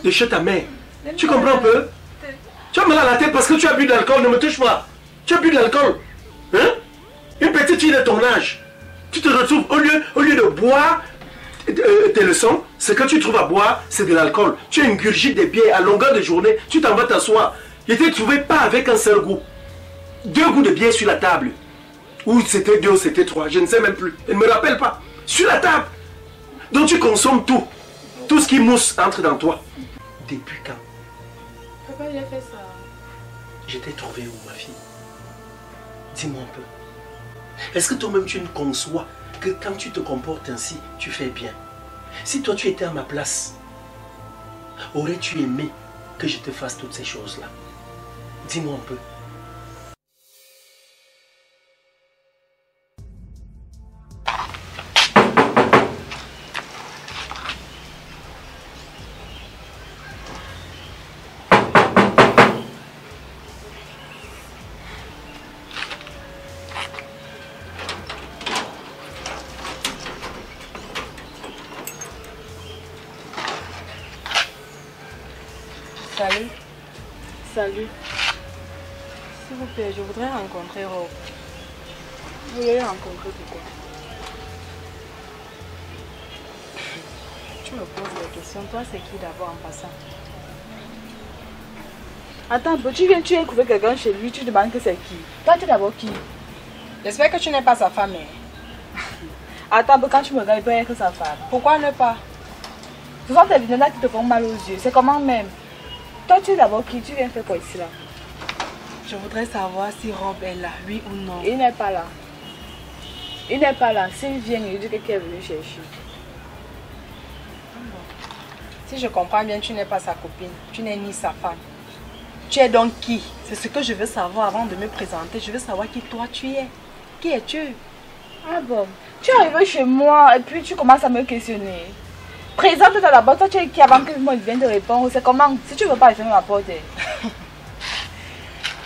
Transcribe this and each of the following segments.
de chez ta mère. Tu comprends un peu? Tu as mal à la tête parce que tu as bu de l'alcool, ne me touche pas. Tu as bu de l'alcool. Hein? Une petite fille de ton âge. Tu te retrouves, au lieu de boire tes leçons, ce que tu trouves à boire, c'est de l'alcool. Tu ingurgites des bières à longueur de journée, tu t'en vas t'asseoir. Je t'ai trouvé pas avec un seul goût. 2 goûts de bière sur la table. Ou c'était 2 ou c'était 3, je ne sais même plus. Je ne me rappelle pas. Sur la table. Donc tu consommes tout. Tout ce qui mousse entre dans toi. Depuis quand? Papa, il a fait ça. Je t'ai trouvé où, ma fille? Dis-moi un peu. Est-ce que toi-même tu ne conçois que quand tu te comportes ainsi, tu fais bien? Si toi tu étais à ma place, aurais-tu aimé que je te fasse toutes ces choses-là? Dis-moi un peu. Salut. Salut. S'il vous plaît, je voudrais rencontrer Rob. Vous voulez rencontrer pourquoi? Tu me poses des questions. Toi, c'est qui d'abord en passant? Attends, tu viens, tu as trouvé quelqu'un chez lui, tu demandes que c'est qui? Toi, tu es d'abord qui? J'espère que tu n'es pas sa femme. Hein? Attends, quand tu me regardes, il peut être sa femme. Pourquoi ne pas? Ce sont tes lunettes qui te font mal aux yeux. C'est comment même? Toi, tu es d'abord qui? Tu viens faire quoi ici là? Je voudrais savoir si Rob est là, oui ou non. Il n'est pas là. Il n'est pas là. S'il vient, il dit que quelqu'un est venu chercher. Si je comprends bien, tu n'es pas sa copine. Tu n'es ni sa femme. Tu es donc qui? C'est ce que je veux savoir avant de me présenter. Je veux savoir qui toi tu es. Qui es-tu? Ah bon? Tu es arrivé chez moi et puis tu commences à me questionner. Présente-toi d'abord, toi tu es qui avant que moi je vienne te répondre? C'est comment? Si tu veux pas, je vais ma porte.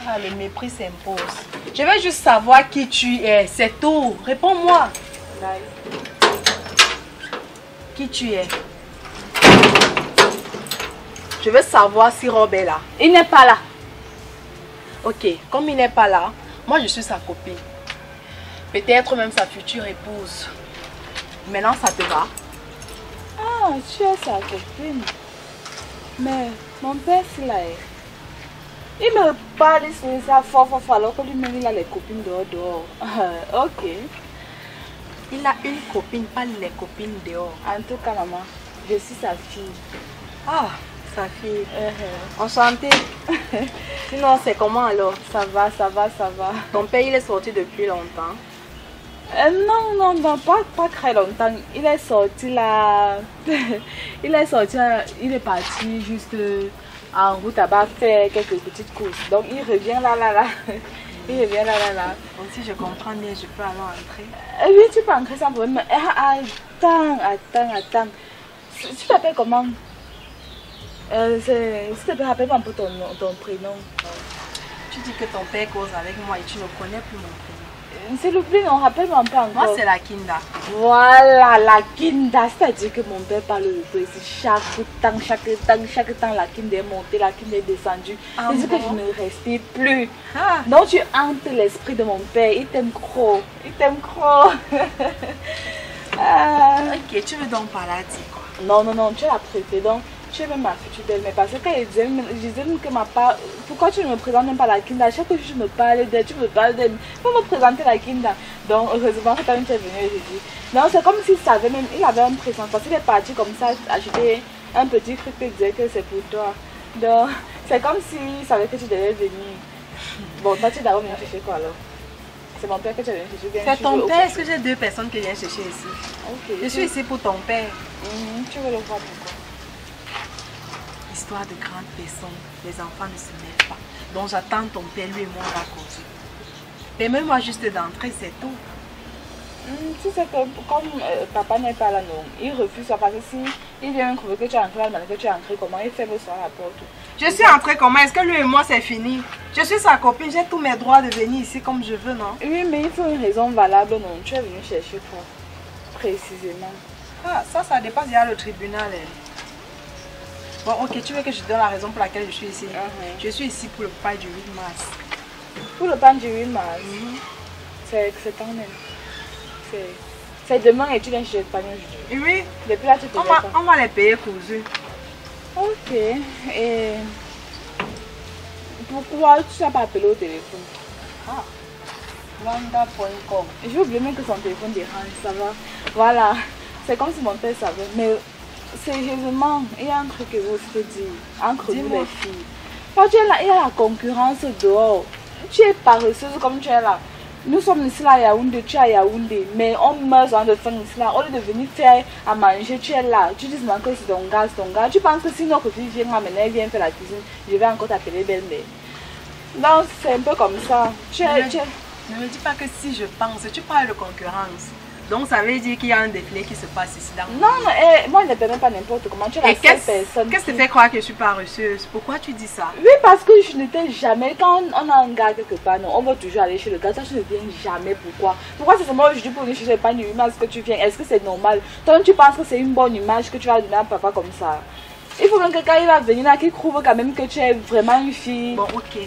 Ah, le mépris s'impose. Je veux juste savoir qui tu es, c'est tout. Réponds-moi. Qui tu es? Je veux savoir si Rob est là. Il n'est pas là. Ok, comme il n'est pas là, moi je suis sa copine. Peut-être même sa future épouse. Maintenant ça te va? Ah, tu es sa copine. Mais mon père, c'est là. Il me parle de ça fort alors que lui-même il a les copines dehors. Ok. Il a une copine, pas les copines dehors. En tout cas, maman, je suis sa fille. Ah, sa fille. Enchantée. Sinon, c'est comment alors? Ça va. Ton père, il est sorti depuis longtemps? Non, pas très longtemps. Il est sorti là. Il est parti juste en route à faire quelques petites courses. Donc il revient là. Il revient là. Donc si je comprends bien, je peux alors entrer. Oui, tu peux entrer sans problème. Attends. Tu t'appelles comment? S'il te plaît, rappelle-moi un peu ton prénom. Tu dis que ton père cause avec moi et tu ne connais plus mon prénom. S'il vous plaît, non, rappelle-moi un peu encore. Moi, c'est la Kinda. Voilà, la Kinda. C'est-à-dire que mon père parle le précis. Chaque temps, la Kinda est montée, la Kinda est descendue. C'est-à-dire que je ne respire plus. Donc, tu hantes l'esprit de mon père. Il t'aime trop. Ok, tu veux donc parler à dire quoi? Non, tu es la préférée. Donc, tu es même ma future belle-mère. Parce que quand je disais même que ma part, pourquoi tu ne me présentes même pas la Kinda? Chaque fois que je me parle d'elle, tu me parles d'elle. Faut me présenter la Kinda. Donc, heureusement que tu es venu aujourd'hui. Non, c'est comme s'il savait même, il avait un présent. Parce qu'il est parti comme ça, acheter un petit truc et disait que c'est pour toi. Donc, c'est comme s'il savait que tu devais venir. Bon, toi, tu es d'abord venu chercher quoi alors? C'est mon père que tu es venu chercher. C'est ton père? Est-ce que j'ai 2 personnes qui viennent chercher ici? Ok. Je suis ici pour ton père. Tu veux le voir pourquoi? Histoire de grandes personnes, les enfants ne se mêlent pas. Donc j'attends ton père, lui et moi on va causer. Permets-moi juste d'entrer, c'est tout. Tu sais que comme papa n'est pas là, non, il refuse ça parce que si il vient trouver que tu es entré, que tu es entré, comment il ferme sur la porte? Je suis entrée comment? Est-ce que lui et moi c'est fini? Je suis sa copine, j'ai tous mes droits de venir ici comme je veux, non? Oui, mais il faut une raison valable, non? Tu es venu chercher quoi? Précisément. Ah, ça dépasse, il y a le tribunal. Bon, ok, tu veux que je te donne la raison pour laquelle je suis ici? Je suis ici pour le pas du 8 mars. Pour le pan du 8 mars, c'est quand même. C'est demain et tu viens chez le panier aujourd'hui. Oui. Depuis là, tu te on va les payer cousu. Ok. Et pourquoi tu n'as pas appelé au téléphone? Ah. Wanda.com. J'ai oublié même que son téléphone dérange, ça va. Voilà. C'est comme si mon père savait. Mais sérieusement, il y a un truc que vous te dire entre nous les filles. Quand tu es là, il y a la concurrence dehors. Tu es paresseuse comme tu es là. Nous sommes ici là à Yaoundé, tu es à Yaoundé, mais on meurt de faim ici là. Au lieu de venir faire à manger, tu es là. Tu dis que c'est ton gars, c'est ton gars. Tu penses que si notre fille vient m'amener, elle vient faire la cuisine, je vais encore t'appeler belle-mère. Donc c'est un peu comme ça. Ne me dis pas que si je pense, tu parles de concurrence. Donc ça veut dire qu'il y a un défilé qui se passe ici dans Non, moi je ne permets pas n'importe comment. Tu es la seule personne. Qu'est-ce qui te fait croire que je suis paresseuse? Pourquoi tu dis ça? Oui, parce que je n'étais jamais. Quand on a un gars quelque part, non, on va toujours aller chez le gars. Toi, tu ne viens jamais. Pourquoi? Pourquoi c'est seulement aujourd'hui pour venir chez le pan du image que tu viens? Est-ce que c'est normal? Toi, tu penses que c'est une bonne image que tu vas donner à papa comme ça? Il faut même que quand il va venir là, qu'il trouve quand même que tu es vraiment une fille. Bon, ok.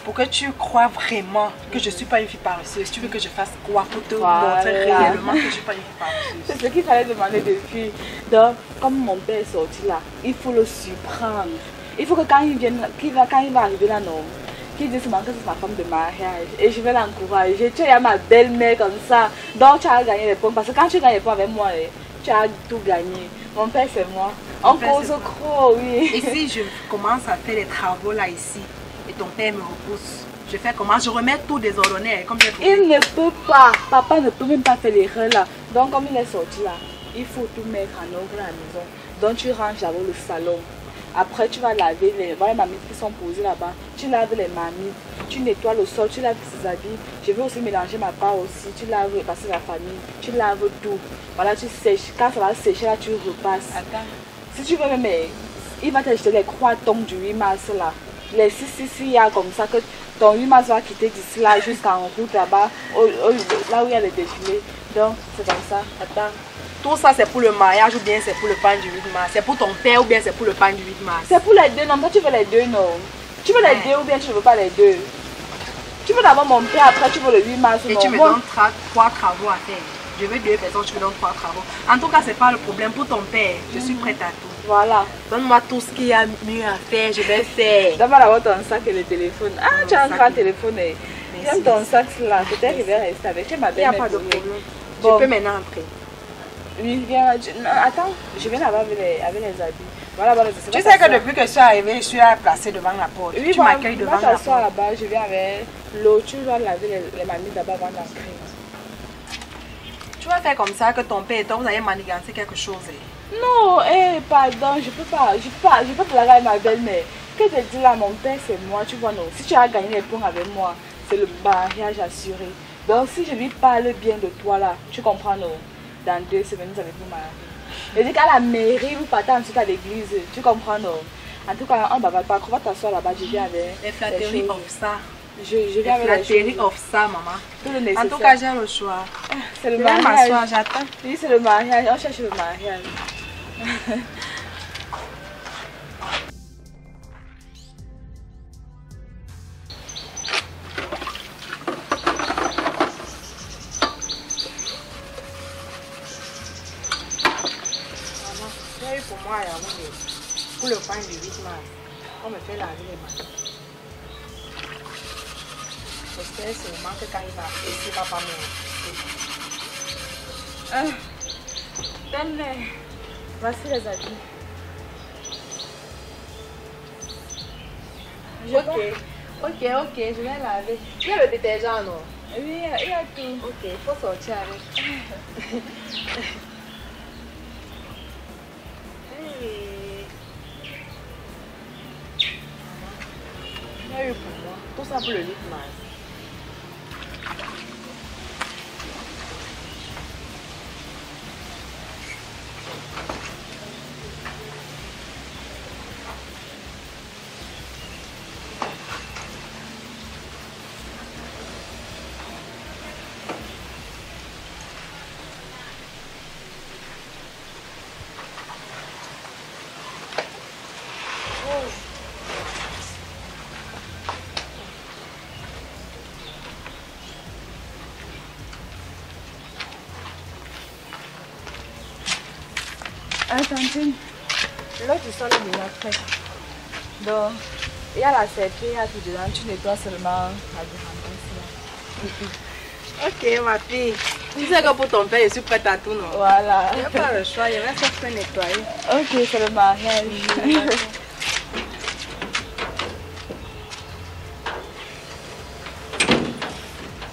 Pour que tu crois vraiment que je ne suis pas une fille paresseuse, tu veux que je fasse quoi pour te montrer réellement que je ne suis pas une fille paresseuse? C'est ce qu'il fallait demander depuis. Donc, comme mon père est sorti là, il faut le surprendre. Il faut que quand il vienne, quand il va arriver là, non, qu'il dise seulement que c'est ma femme de mariage. Et je vais l'encourager. Tu as ma belle-mère comme ça. Donc, tu as gagné les points. Parce que quand tu gagnes les points avec moi, tu as tout gagné. Mon père, c'est moi. On cause au croc, oui. Et si je commence à faire les travaux là, ici, et ton père me repousse, je fais comment? Je remets tout désordonné comme j'ai. Il ne peut pas. Papa ne peut même pas faire l'erreur là. Donc comme il est sorti là, il faut tout mettre en ordre à la maison. Donc tu ranges d'abord le salon. Après tu vas laver les marmites qui sont posées là-bas. Tu laves les marmites. Tu nettoies le sol. Tu laves ses habits. Je vais aussi mélanger ma part aussi. Tu laves parce que la famille. Tu laves tout. Voilà, tu sèches. Quand ça va sécher là, tu repasses. Attends. Si tu veux même, il va t'acheter les croitons du 8 mars là. Les 6 il y a comme ça que ton 8 mars va quitter d'ici là jusqu'en route là-bas, là où il y a les défilés. Donc c'est comme ça. Attends. Tout ça c'est pour le mariage ou bien c'est pour le pan du 8 mars? C'est pour ton père ou bien c'est pour le pan du 8 mars? C'est pour les deux, non, toi tu veux les deux, non. Tu veux les deux ou bien tu ne veux pas les deux? Tu veux d'abord mon père, après tu veux le 8 mars. Et non. tu me donnes 3 travaux à faire. Je veux 2 personnes, tu me donnes 3 travaux. En tout cas, c'est pas le problème pour ton père. Je suis prête à tout. Voilà. Donne-moi tout ce qu'il y a mieux à faire, je vais faire. Donne-moi d'abord ton sac et le téléphone. Ah, tu as un grand téléphone. J'aime ton sac là. Peut-être qu'il va rester avec. Tu es ma belle-mère. Il n'y a pas de problème. Bon. Je peux maintenant entrer. Oui, viens. Non, attends, je viens là-bas avec les habits. Voilà, voilà, tu sais que depuis que je suis arrivée, je suis placée devant la porte. Oui, tu m'accueilles devant la porte. Là-bas, je viens avec l'eau. Tu vas laver les marmites là-bas avant d'entrer. Tu vas faire comme ça que ton père et toi, vous allez manigancer quelque chose. Non, pardon, je peux pas te la avec ma belle-mère. Qu'est-ce que tu dis là, mon père, c'est moi, tu vois, non. Si tu as gagné les points avec moi, c'est le mariage assuré. Donc, si je lui parle bien de toi là, tu comprends, non. Dans 2 semaines, vous allez vous marier. Je dis qu'à la mairie, vous partez ensuite à l'église, tu comprends, non. En tout cas, on va t'asseoir là-bas, je viens avec. Les flatteries of ça. Je viens avec la flatterie of ça, maman. Tout le nécessaire. En tout cas, j'ai le choix. C'est le mariage. J'attends. Oui, c'est le mariage. On cherche le mariage. Maman, pour moi, pour le pain du 8 mars, on me fait laver les mains. J'espère seulement que quand il va ici, papa me Belle-mère, voici les habits. Ok, je vais laver. Il y a le détergent, non? Oui, il y a tout. Ok, il faut sortir avec. Il y a eu pour moi. Tout ça pour le 8 mars. Tantine, là tu sens le déjà prêt. Donc, il y a la serpille, il y a tout dedans, tu nettoies seulement la dépendance. Ok ma fille, tu sais que pour ton père je suis prête à tout, non? Voilà. Il n'y a pas le choix, il va faire nettoyer. Ok, c'est le mariage.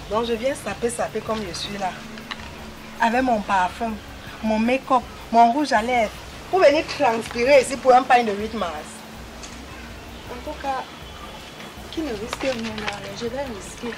Donc je viens saper comme je suis là. Avec mon parfum, mon make-up, mon rouge à lèvres. Pour venir transpirer ici pour un pain de 8 mars. En tout cas, qui ne risque rien, je vais risquer.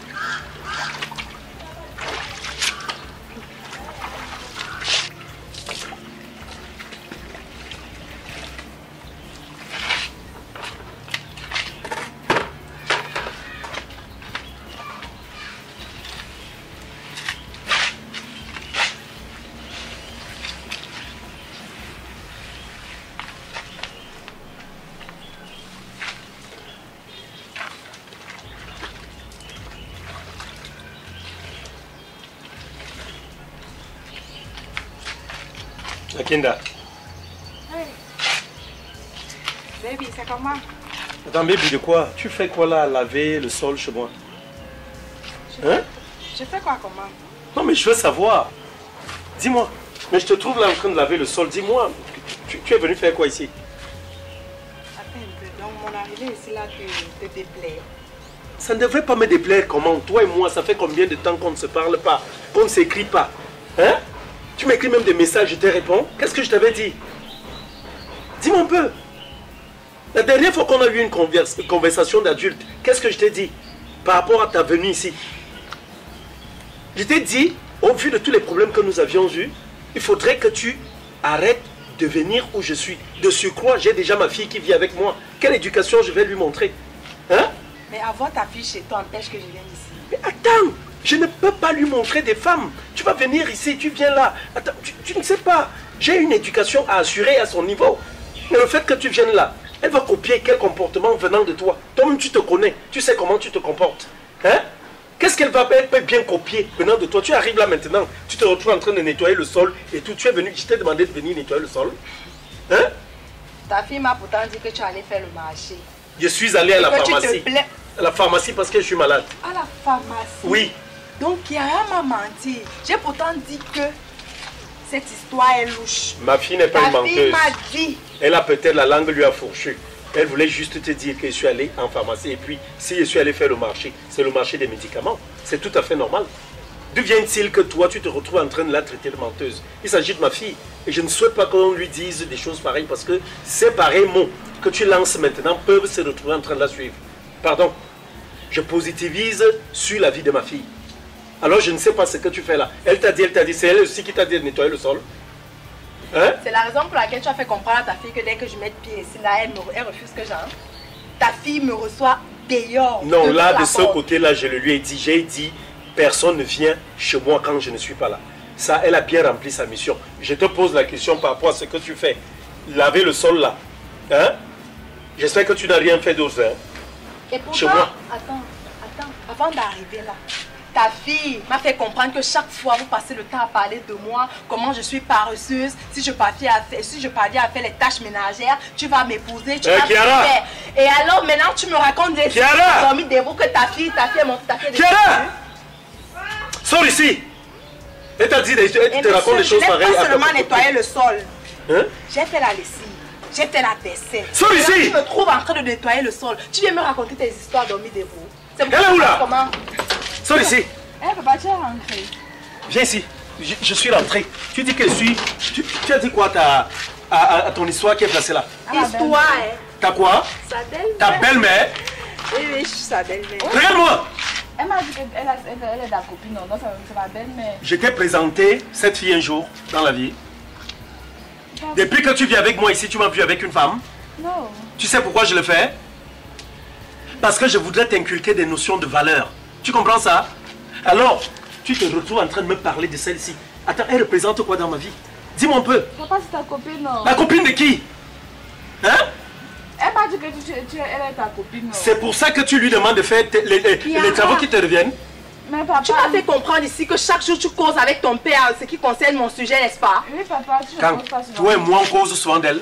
Kinda. Hey. Baby, c'est comment? Attends, baby, de quoi? Tu fais quoi là, laver le sol chez moi? Hein? Je fais quoi comment? Non, mais je veux savoir. Dis-moi. Mais je te trouve là en train de laver le sol. Dis-moi, tu es venu faire quoi ici? Attends un peu. Donc, mon arrivée ici là te déplaît. Ça ne devrait pas me déplaire comment? Toi et moi, ça fait combien de temps qu'on ne se parle pas, qu'on ne s'écrit pas? Hein? Tu m'écris même des messages, je te réponds. Qu'est-ce que je t'avais dit? Dis-moi un peu. La dernière fois qu'on a eu une conversation d'adulte, qu'est-ce que je t'ai dit par rapport à ta venue ici? Je t'ai dit, au vu de tous les problèmes que nous avions eus, il faudrait que tu arrêtes de venir où je suis. De surcroît, j'ai déjà ma fille qui vit avec moi. Quelle éducation je vais lui montrer? Hein? Mais avoir ta fille chez toi empêche que je vienne ici. Mais attends! Je ne peux pas lui montrer des femmes. Tu vas venir ici, tu viens là. Attends, tu ne sais pas. J'ai une éducation à assurer à son niveau. Mais le fait que tu viennes là, elle va copier quel comportement venant de toi. Toi-même, tu te connais. Tu sais comment tu te comportes. Hein? Qu'est-ce qu'elle va bien copier venant de toi? Tu arrives là maintenant, tu te retrouves en train de nettoyer le sol et tout. Tu es venu, je t'ai demandé de venir nettoyer le sol. Hein? Ta fille m'a pourtant dit que tu allais faire le marché. Je suis allé à la pharmacie. Tu te plais. À la pharmacie parce que je suis malade. À la pharmacie? Oui. Donc Kiara m'a menti. J'ai pourtant dit que cette histoire est louche. Ma fille n'est pas une menteuse. Ta fille m'a dit. Elle a peut-être la langue lui a fourchu. Elle voulait juste te dire que je suis allé en pharmacie. Et puis, si je suis allé faire le marché, c'est le marché des médicaments. C'est tout à fait normal. D'où vient-il que toi, tu te retrouves en train de la traiter de menteuse? Il s'agit de ma fille. Et je ne souhaite pas qu'on lui dise des choses pareilles parce que ces pareils mots que tu lances maintenant peuvent se retrouver en train de la suivre. Pardon. Je positivise sur la vie de ma fille. Alors je ne sais pas ce que tu fais là. Elle t'a dit, c'est elle aussi qui t'a dit de nettoyer le sol. Hein? C'est la raison pour laquelle tu as fait comprendre à ta fille que dès que je mets pied ici, là, elle refuse que j'entre. Ta fille me reçoit dehors. Non, là, de ce côté-là, je le lui ai dit. J'ai dit, personne ne vient chez moi quand je ne suis pas là. Ça, elle a bien rempli sa mission. Je te pose la question par rapport à ce que tu fais. Laver le sol là. Hein? J'espère que tu n'as rien fait d'autre. Hein? Et pourquoi? Chez moi. Attends. Avant d'arriver là, ta fille m'a fait comprendre que chaque fois vous passez le temps à parler de moi, comment je suis paresseuse, si je parviens à faire les tâches ménagères, tu vas m'épouser, tu vas me faire. Et alors maintenant tu me racontes des histoires que ta fille est montée, ta fille Kiara! Sors ici! Elle t'a dit, elle te raconte des choses pareilles. Je n'ai pas seulement nettoyer le sol. Hein? J'ai fait la lessive. J'ai fait la vaisselle. Sors ici! Tu me trouves en train de nettoyer le sol. Tu viens me raconter tes histoires dormies debout. Elle est où là? Comment? Sors ici! Eh papa, tu es rentré. Viens ici. Je suis rentré. Tu dis que je suis... Tu as dit quoi à ton histoire qui est placée là? Histoire, hein? T'as quoi? Sa belle-mère. Ta belle-mère? Oui, je suis sa belle-mère. Regarde-moi! Elle m'a dit qu'elle est ta copine, non? C'est ma belle-mère. Je t'ai présenté cette fille un jour dans la vie. Depuis que tu vis avec moi ici, tu m'as vu avec une femme? Non. Tu sais pourquoi je le fais? Parce que je voudrais t'inculquer des notions de valeur. Tu comprends ça? Alors, tu te retrouves en train de me parler de celle-ci. Attends, elle représente quoi dans ma vie? Dis-moi un peu. Papa, c'est ta copine, non? La copine de qui? Hein? Elle m'a as dit que elle est ta copine. C'est pour ça que tu lui demandes de faire les travaux qui te reviennent. Mais papa... Tu m'as fait comprendre ici que chaque jour tu causes avec ton père ce qui concerne mon sujet, n'est-ce pas? Oui, papa, tu ne causes pas souvent. Toi et moi, on cause souvent d'elle.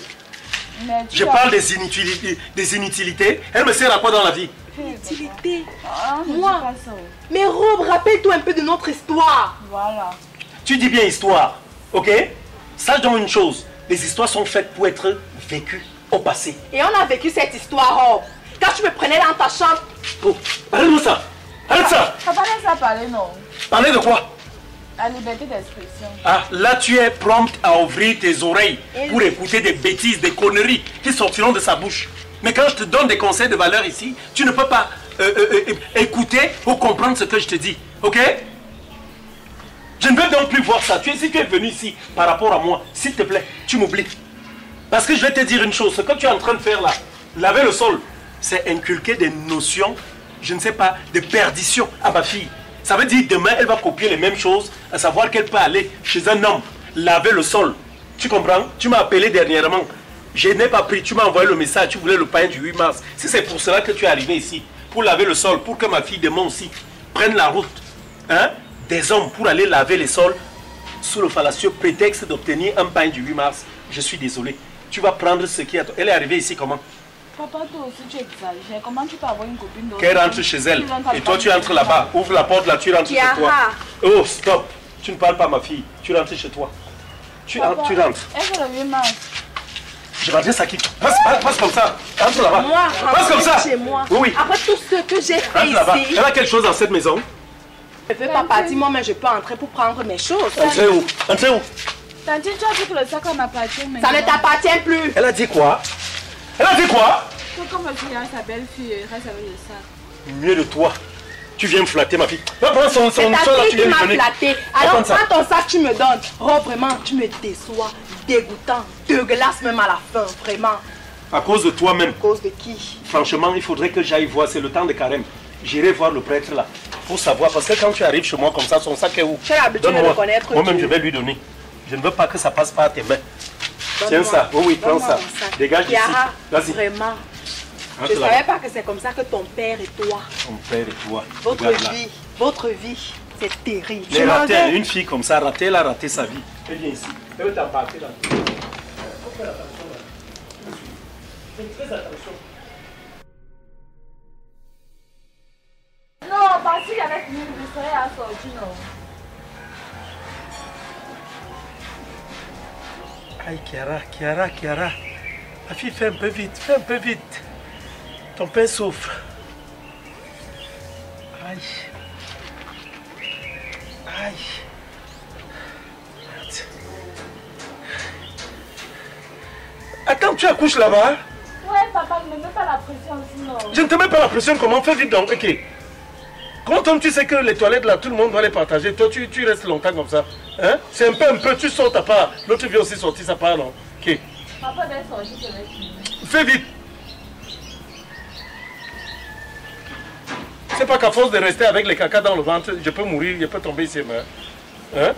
Je parle des inutilités. Elle me sert à quoi dans la vie? Utilité. Moi. Mais Rob, rappelle-toi un peu de notre histoire. Voilà. Tu dis bien histoire, ok? Sache donc une chose, les histoires sont faites pour être vécues au passé. Et on a vécu cette histoire, Rob. Quand tu me prenais dans ta chambre. Oh, arrête-moi ça! Arrête ça! Papa, laisse-la parler, non? Parler de quoi? La liberté d'expression. Ah, là tu es prompte à ouvrir tes oreilles pour écouter des bêtises, des conneries qui sortiront de sa bouche. Mais quand je te donne des conseils de valeur ici, tu ne peux pas écouter ou comprendre ce que je te dis. Ok? Je ne veux donc plus voir ça. Si tu es venu ici par rapport à moi, s'il te plaît, tu m'oublies. Parce que je vais te dire une chose. Ce que tu es en train de faire là, laver le sol, c'est inculquer des notions, je ne sais pas, de perdition à ma fille. Ça veut dire demain, elle va copier les mêmes choses, à savoir qu'elle peut aller chez un homme, laver le sol. Tu comprends? Tu m'as appelé dernièrement. Je n'ai pas pris, tu m'as envoyé le message, tu voulais le pain du 8 mars. Si c'est pour cela que tu es arrivé ici, pour laver le sol, pour que ma fille demain aussi prenne la route, hein, des hommes pour aller laver les sols, sous le fallacieux prétexte d'obtenir un pain du 8 mars, je suis désolé. Tu vas prendre ce qui est à toi. Elle est arrivée ici comment? Papa, toi aussi tu exagères. Comment tu peux avoir une copine d'autre? Qu'elle rentre chez elle. Et toi tu entres là-bas. Ouvre la porte là, tu rentres chez toi. Oh, stop. Tu ne parles pas ma fille. Tu rentres chez toi. Tu rentres. Elle fait le 8 mars. Je vais dire ça qui. Passe comme ça. Entre là-bas. Moi, passe comme ça. Chez moi. Oui. Après tout ce que j'ai fait ici. Elle a quelque chose dans cette maison. Je ne veux pas partir, moi, mais je peux entrer pour prendre mes choses. Entrez où? Entrez où? Tantine, tu as dit que le sac m'appartient maintenant. Ça ne t'appartient plus. Elle a dit quoi? Elle a dit quoi? C'est comme si sa belle-fille reste avec le sac. Mieux de toi. Tu viens me flatter ma fille. Va prendre son C'est ta là, fille tu qui viens m'a me donner. flatté. Alors prends ton sac, tu me donnes. Oh, vraiment, tu me déçois. Dégoûtant. Dégueulasse même à la fin, vraiment. À cause de toi-même. À cause de qui? Franchement, il faudrait que j'aille voir. C'est le temps de carême. J'irai voir le prêtre là. Pour savoir. Parce que quand tu arrives chez moi comme ça, son sac est où? J'ai l'habitude de le connaître. Moi-même, je vais lui donner. Je ne veux pas que ça passe par tes mains. Tiens ça. Oh oui, prends ça. Dégage d'ici. Vas-y. Vraiment. Je ne savais pas que c'est comme ça que ton père et toi. Ton père et toi. Votre vie, c'est terrible. Les ratés, une fille comme ça, ratée, elle a raté sa vie. Elle vient ici. Elle veut t'embarquer là. Il faut faire attention là. Fais très attention. Non, parce qu'il y avait une serais à sortir, non. Aïe, Chiara. Ma fille, fais un peu vite. Ton père souffre. Aïe. Attends, tu accouches là-bas? Ouais, papa, ne me mets pas la pression sinon. Je ne te mets pas la pression, comment? Fais vite donc, ok. Quand tu sais que les toilettes là, tout le monde doit les partager, toi tu restes longtemps comme ça. Hein? C'est un peu, tu sautes à part. L'autre vient aussi sortir sa part, non? Ok. Papa, dès sortir, je vais finir. Fais vite. C'est pas qu'à force de rester avec les caca dans le ventre, je peux mourir, je peux tomber ici. Hein?